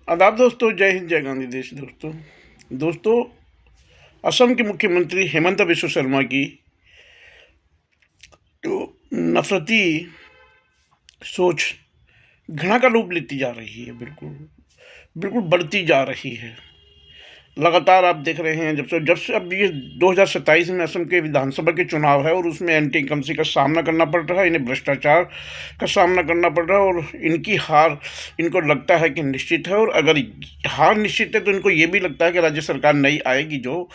आदाब दोस्तों, जय हिंद, जय गांधी देश। दोस्तों, असम के मुख्यमंत्री हेमंत बिश्व शर्मा की तो नफरती सोच घृणा का रूप लेती जा रही है। बिल्कुल बिल्कुल बढ़ती जा रही है। लगातार आप देख रहे हैं, जब से अब ये 2027 में असम के विधानसभा के चुनाव है और उसमें एंटी इनकम्बेंसी का सामना करना पड़ रहा है, इन्हें भ्रष्टाचार का सामना करना पड़ रहा है और इनकी हार इनको लगता है कि निश्चित है। और अगर हार निश्चित है तो इनको ये भी लगता है कि राज्य सरकार नई आएगी जो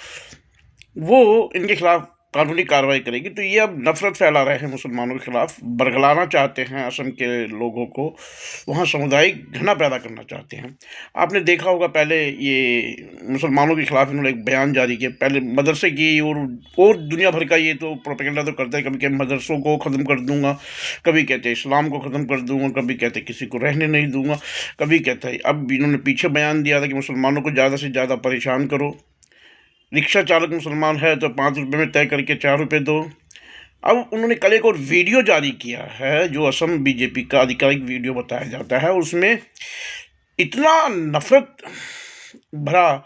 वो इनके खिलाफ कानूनी कार्रवाई करेगी। तो ये अब नफरत फैला रहे हैं मुसलमानों के खिलाफ, बरगलाना चाहते हैं असम के लोगों को, वहाँ सामुदायिक घृणा पैदा करना चाहते हैं। आपने देखा होगा, पहले ये मुसलमानों के खिलाफ इन्होंने एक बयान जारी किया, पहले मदरसे की और दुनिया भर का ये तो प्रोपेगेंडा तो करते हैं। कभी कहते मदरसों को ख़त्म कर दूंगा, कभी कहते इस्लाम को ख़त्म कर दूंगा, कभी कहते किसी को रहने नहीं दूंगा, कभी कहते हैं। अब इन्होंने पीछे बयान दिया था कि मुसलमानों को ज़्यादा से ज़्यादा परेशान करो, रिक्शा चालक मुसलमान है तो 5 रुपये में तय करके 4 रुपये दो। अब उन्होंने कल एक और वीडियो जारी किया है जो असम बीजेपी का आधिकारिक वीडियो बताया जाता है। उसमें इतना नफरत भरा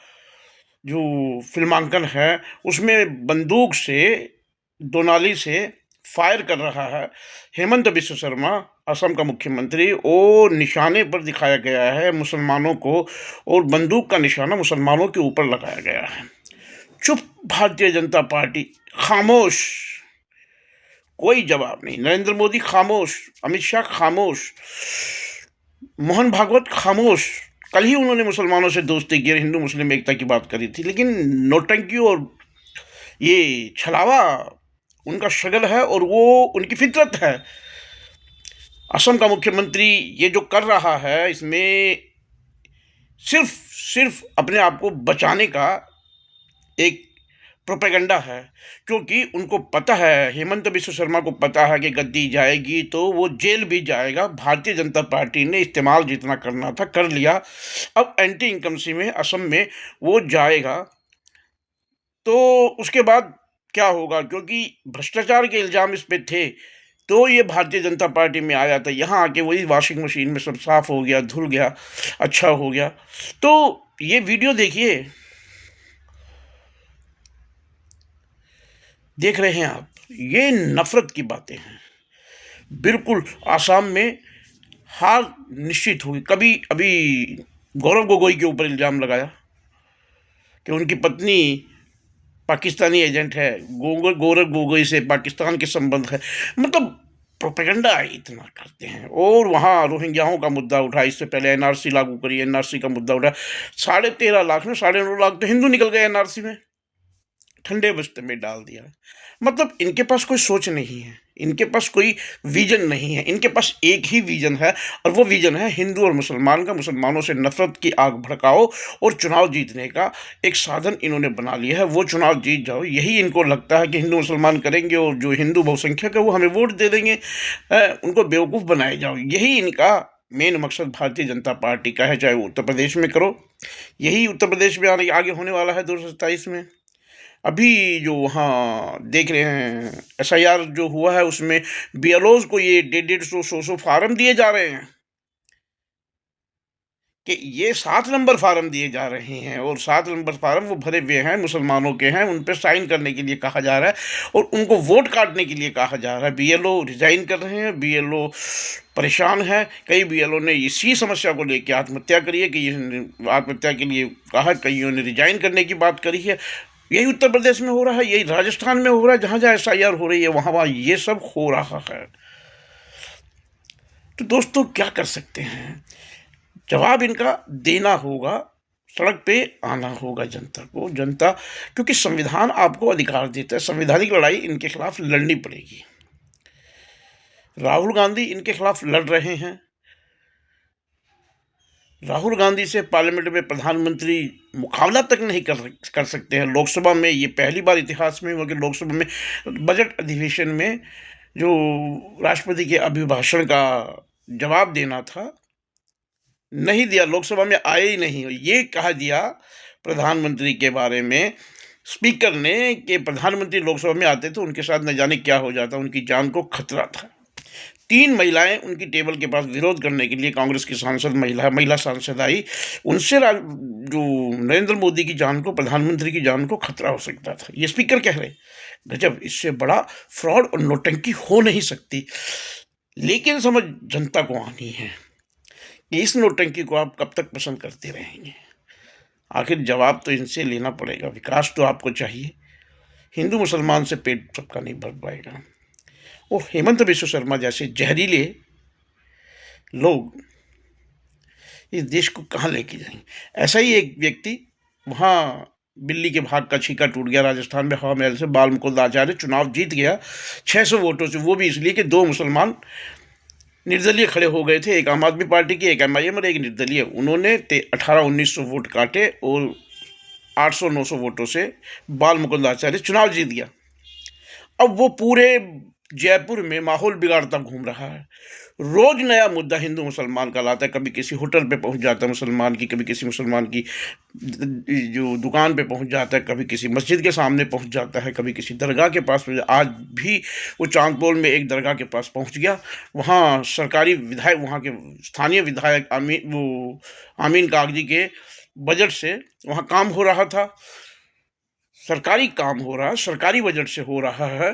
जो फिल्मांकन है, उसमें बंदूक से, दोनाली से फायर कर रहा है हेमंत बिश्व शर्मा, असम का मुख्यमंत्री, और निशाने पर दिखाया गया है मुसलमानों को, और बंदूक का निशाना मुसलमानों के ऊपर लगाया गया है। चुप भारतीय जनता पार्टी, खामोश, कोई जवाब नहीं। नरेंद्र मोदी खामोश, अमित शाह खामोश, मोहन भागवत खामोश। कल ही उन्होंने मुसलमानों से दोस्ती की और हिंदू मुस्लिम एकता की बात करी थी, लेकिन नौटंकी और ये छलावा उनका शगल है और वो उनकी फितरत है। असम का मुख्यमंत्री ये जो कर रहा है, इसमें सिर्फ सिर्फ अपने आप को बचाने का एक प्रोपेगेंडा है, क्योंकि उनको पता है, हेमंत बिश्व शर्मा को पता है कि गद्दी जाएगी तो वो जेल भी जाएगा। भारतीय जनता पार्टी ने इस्तेमाल जितना करना था कर लिया, अब एंटी इनकम्बेंसी में असम में वो जाएगा तो उसके बाद क्या होगा, क्योंकि भ्रष्टाचार के इल्ज़ाम इस पे थे तो ये भारतीय जनता पार्टी में आया था। यहाँ आके वही वॉशिंग मशीन में सब साफ हो गया, धुल गया, अच्छा हो गया। तो ये वीडियो देखिए, देख रहे हैं आप, ये नफरत की बातें हैं। बिल्कुल आसाम में हार निश्चित होगी। कभी अभी गौरव गोगोई के ऊपर इल्ज़ाम लगाया कि उनकी पत्नी पाकिस्तानी एजेंट है, गौरव गोगोई से पाकिस्तान के संबंध है। मतलब प्रोपेगेंडा इतना करते हैं। और वहाँ रोहिंग्याओं का मुद्दा उठा, इससे पहले एनआरसी लागू करी, एनआरसी का मुद्दा उठा। 13.5 लाख में 9.5 लाख तो हिंदू निकल गए एनआरसी में, ठंडे बस्ते में डाल दिया। मतलब इनके पास कोई सोच नहीं है, इनके पास कोई विजन नहीं है। इनके पास एक ही विजन है और वो विजन है हिंदू और मुसलमान का। मुसलमानों से नफरत की आग भड़काओ और चुनाव जीतने का एक साधन इन्होंने बना लिया है। वो चुनाव जीत जाओ, यही इनको लगता है कि हिंदू मुसलमान करेंगे और जो हिंदू बहुसंख्यक है वो हमें वोट दे देंगे। उनको बेवकूफ़ बनाए जाओ, यही इनका मेन मकसद भारतीय जनता पार्टी का है। चाहे वो उत्तर प्रदेश में करो, यही उत्तर प्रदेश में आगे होने वाला है 2027 में। अभी जो वहाँ देख रहे हैं एसआईआर जो हुआ है, उसमें बीएलओज को ये 150-150 फार्म दिए जा रहे हैं कि ये 7 नंबर फार्म दिए जा रहे हैं, और 7 नंबर फार्म वो भरे हुए हैं, मुसलमानों के हैं, उन पर साइन करने के लिए कहा जा रहा है और उनको वोट काटने के लिए कहा जा रहा है। बीएलओ रिजाइन कर रहे हैं, बीएलओ परेशान है। कई बीएलओ ने इसी समस्या को लेकर आत्महत्या करी है, कि ये आत्महत्या के लिए कहा, कईयों ने रिजाइन करने की बात करी है। यही उत्तर प्रदेश में हो रहा है, यही राजस्थान में हो रहा है, जहाँ जहाँ एसआईआर हो रही है वहाँ वहाँ ये सब हो रहा है। तो दोस्तों क्या कर सकते हैं, जवाब इनका देना होगा, सड़क पे आना होगा जनता को। जनता, क्योंकि संविधान आपको अधिकार देता है, संवैधानिक लड़ाई इनके खिलाफ लड़नी पड़ेगी। राहुल गांधी इनके खिलाफ लड़ रहे हैं। राहुल गांधी से पार्लियामेंट में प्रधानमंत्री मुकाबला तक नहीं कर सकते हैं। लोकसभा में ये पहली बार इतिहास में हुआ कि लोकसभा में बजट अधिवेशन में जो राष्ट्रपति के अभिभाषण का जवाब देना था, नहीं दिया, लोकसभा में आए ही नहीं। ये कहा दिया प्रधानमंत्री के बारे में स्पीकर ने कि प्रधानमंत्री लोकसभा में आते तो उनके साथ न जाने क्या हो जाता, उनकी जान को खतरा था। 3 महिलाएँ उनकी टेबल के पास विरोध करने के लिए कांग्रेस की सांसद महिला सांसद आई। उनसे जो नरेंद्र मोदी की जान को, प्रधानमंत्री की जान को खतरा हो सकता था। ये स्पीकर कह रहे। गजब! इससे बड़ा फ्रॉड और नौटंकी हो नहीं सकती। लेकिन समझ जनता को आनी है कि इस नौटंकी को आप कब तक पसंद करते रहेंगे। आखिर जवाब तो इनसे लेना पड़ेगा। विकास तो आपको चाहिए, हिंदू मुसलमान से पेट सबका नहीं भर पाएगा। वो हेमंत बिश्व शर्मा जैसे जहरीले लोग इस देश को कहाँ लेके जाएंगे। ऐसा ही एक व्यक्ति, वहाँ बिल्ली के भाग का छीका टूट गया राजस्थान में हवा महल से, बाल मुकुंद आचार्य चुनाव जीत गया 600 वोटों से, वो भी इसलिए कि 2 मुसलमान निर्दलीय खड़े हो गए थे, एक आम आदमी पार्टी की, एक एमआईएम और एक निर्दलीय। उन्होंने 1800-1900 वोट काटे और 800-900 वोटों से बाल मुकुंद आचार्य चुनाव जीत गया। अब वो पूरे जयपुर में माहौल बिगाड़ता घूम रहा है। रोज नया मुद्दा हिंदू मुसलमान का लाता है। कभी किसी होटल पे पहुंच जाता है मुसलमान की, कभी किसी मुसलमान की जो दुकान पे पहुंच जाता है, कभी किसी मस्जिद के सामने पहुंच जाता है, कभी किसी दरगाह के पास। आज भी वो चांदपोल में एक दरगाह के पास पहुंच गया। वहाँ सरकारी विधायक, वहाँ के स्थानीय विधायक आमीन कागजी के बजट से वहाँ काम हो रहा था, सरकारी काम हो रहा है, सरकारी बजट से हो रहा है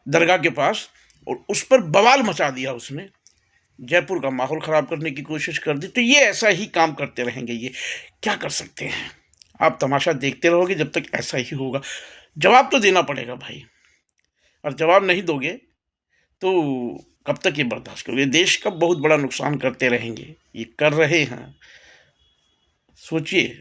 दरगाह के पास, और उस पर बवाल मचा दिया उसने, जयपुर का माहौल ख़राब करने की कोशिश कर दी। तो ये ऐसा ही काम करते रहेंगे। ये क्या कर सकते हैं, आप तमाशा देखते रहोगे जब तक ऐसा ही होगा। जवाब तो देना पड़ेगा भाई, और जवाब नहीं दोगे तो कब तक ये बर्दाश्त करोगे। देश का बहुत बड़ा नुकसान करते रहेंगे, ये कर रहे हैं। सोचिए।